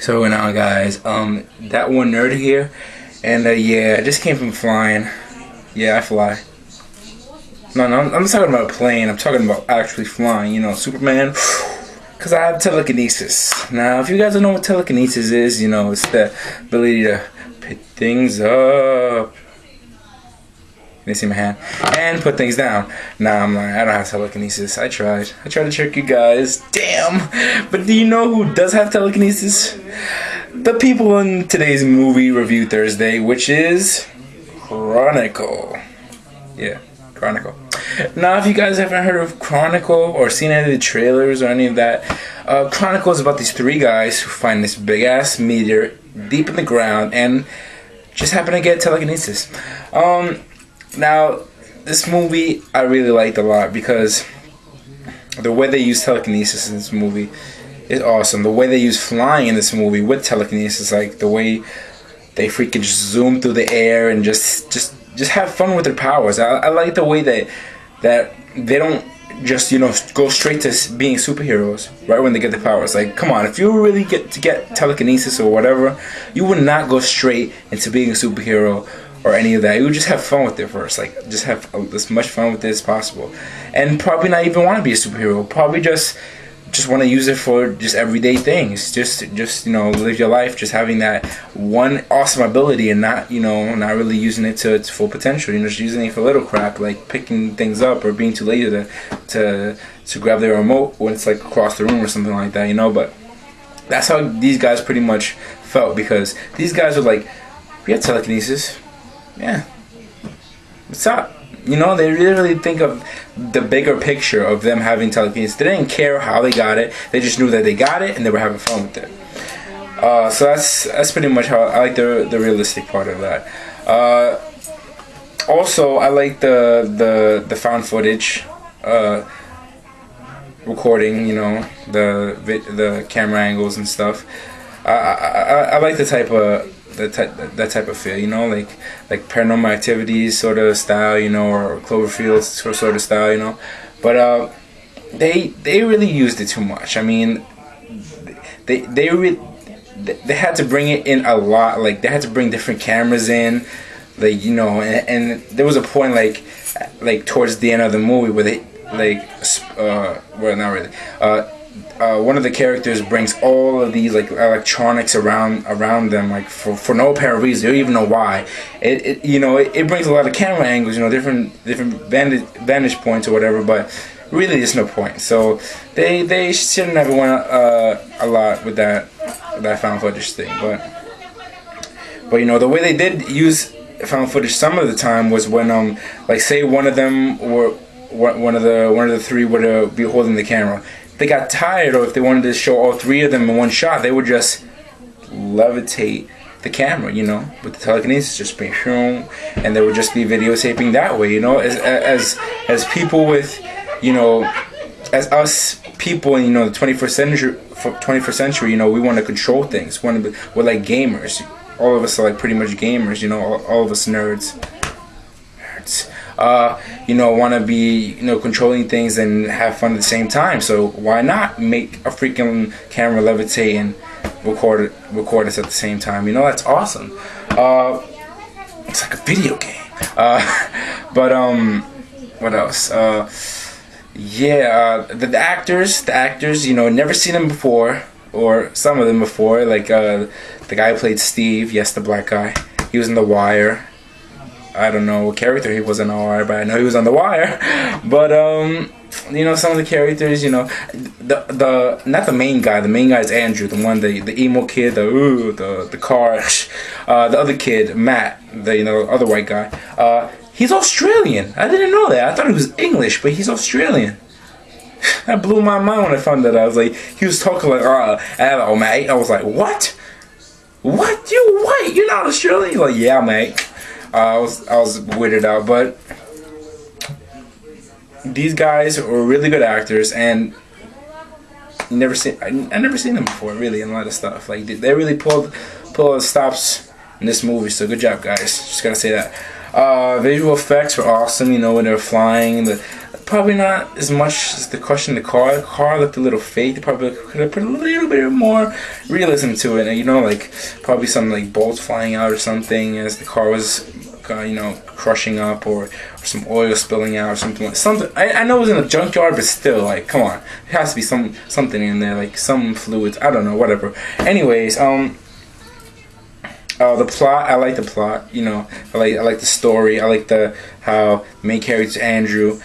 So now, guys, that one nerd here, and yeah, I just came from flying. Yeah, I fly. No, I'm not talking about a plane. I'm talking about actually flying. You know, Superman. Because I have telekinesis. Now, if you guys don't know what telekinesis is, you know, it's the ability to pick things up. You see my hand? And put things down. Nah, I'm lying. I don't have telekinesis. I tried to trick you guys. Damn. But do you know who does have telekinesis? The people in today's movie review Thursday, which is Chronicle. Yeah, Chronicle. Now, if you guys haven't heard of Chronicle or seen any of the trailers or any of that, Chronicle is about these three guys who find this big-ass meteor deep in the ground and just happen to get telekinesis. Now, this movie I really liked a lot because the way they use telekinesis in this movie is awesome. The way they use flying in this movie with telekinesis, like the way they freaking just zoom through the air and just have fun with their powers. I like the way that they don't just, you know, go straight to being superheroes right when they get the powers. Like, come on, if you really get telekinesis or whatever, you would not go straight into being a superhero or any of that. You would just have fun with it first. Like, just have as much fun with it as possible. And probably not even want to be a superhero. Probably just want to use it for just everyday things. Just you know, live your life just having that one awesome ability and not, you know, not really using it to its full potential. You know, just using it for little crap like picking things up or being too lazy to grab the remote when it's like across the room or something like that, you know. But that's how these guys pretty much felt, because these guys were like, we have telekinesis. Yeah, what's up? You know, they really think of the bigger picture of them having telekinesis. They didn't care how they got it. They just knew that they got it and they were having fun with it. So that's pretty much how I like the realistic part of that. Also, I like the found footage recording. You know, the camera angles and stuff. I like the type of that type of feel, you know, like Paranormal Activities sort of style, you know, or Cloverfield sort of style, you know. But they really used it too much. I mean, they had to bring it in a lot. Like, they had to bring different cameras in, like, you know, and there was a point like towards the end of the movie where they well, not really. One of the characters brings all of these like electronics around them, like for no apparent reason. You don't even know why. It brings a lot of camera angles, you know, different vantage points or whatever. But really, there's no point. So they shouldn't have went a lot with that found footage thing. But you know, the way they did use found footage some of the time was when like, say one of them or one of the three would be holding the camera. They got tired, or if they wanted to show all three of them in one shot, they would just levitate the camera, you know, with the telekinesis, just being shown, and they would just be videotaping that way, you know, as people with, you know, as us people in, you know, the 21st century, you know, we want to control things. We're like gamers. All of us are like pretty much gamers, you know, all of us nerds. You know, want to be, you know, controlling things and have fun at the same time. So why not make a freaking camera levitate and record us at the same time? You know, that's awesome. It's like a video game. But what else? Yeah, the actors, you know, never seen them before, or some of them before. Like the guy who played Steve, yes, the black guy. He was in The Wire. I don't know what character he was in The Wire, but I know he was on The Wire. But you know, some of the characters, you know, the not the main guy. The main guy is Andrew, the emo kid, the car. The other kid, Matt, the other white guy. He's Australian. I didn't know that. I thought he was English, but he's Australian. That blew my mind when I found that out. I was like, he was talking like, hello, mate. I was like, what? What? You white? You're not Australian? He's like, yeah, mate. I was weirded out, but these guys were really good actors, and I never seen them before, really, in a lot of stuff. Like, they really pulled the stops in this movie. So good job, guys. Just gotta say that. Visual effects were awesome. You know, when they were flying, probably not as much as the crushing the car. The car looked a little fake. They probably could have put a little bit more realism to it. And, you know, like probably some like bolts flying out or something as the car was, you know, crushing up, or some oil spilling out or something. I know it was in a junkyard, but still, like, come on, there has to be something in there, like some fluids. I don't know, whatever. Anyways, the plot, I like the plot, you know, I like the story, I like how the main character Andrew,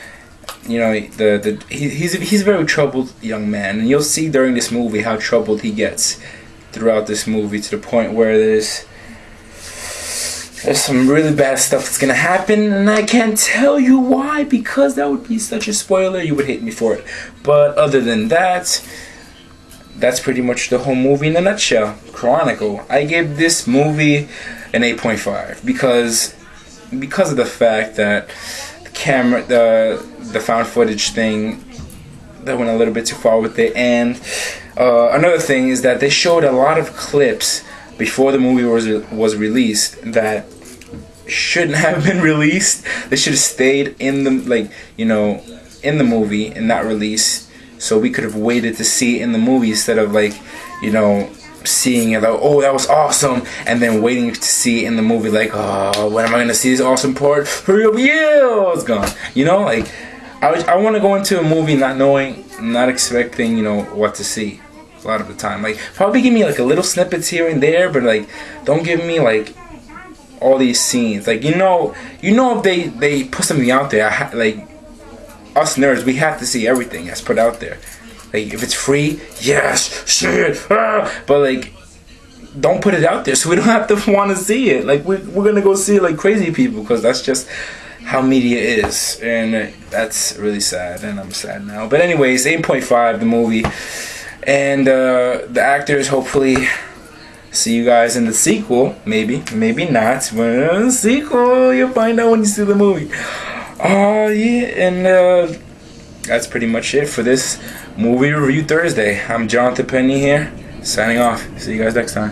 you know, he's a very troubled young man, and you'll see during this movie how troubled he gets throughout this movie, to the point where there's some really bad stuff that's gonna happen, and I can't tell you why, because that would be such a spoiler. You would hate me for it. But other than that, that's pretty much the whole movie in a nutshell. Chronicle. I gave this movie an 8.5 because of the fact that the camera, the found footage thing, that went a little bit too far with it, and another thing is that they showed a lot of clips before the movie was released that shouldn't have been released. They should have stayed in the, like, you know, in the movie and not released, so we could have waited to see it in the movie instead of, like, you know, seeing it like, oh, that was awesome, and then waiting to see it in the movie like, oh, when am I gonna see this awesome part? Hurry up, yeah, it's gone. You know, like, I want to go into a movie not knowing, not expecting, you know, what to see. A lot of the time, like, probably give me like a little snippets here and there, but like, don't give me like all these scenes. Like, you know, if they put something out there, like, us nerds, we have to see everything that's put out there. Like, if it's free, yes, shit, but like, don't put it out there so we don't have to want to see it. Like, we're gonna go see it like crazy people, because that's just how media is, and that's really sad, and I'm sad now. But anyways, 8.5 the movie. And the actors, hopefully see you guys in the sequel. Maybe not. But in the sequel, you'll find out when you see the movie. Oh, yeah. And that's pretty much it for this Movie Review Thursday. I'm Jonathan Penny here, signing off. See you guys next time.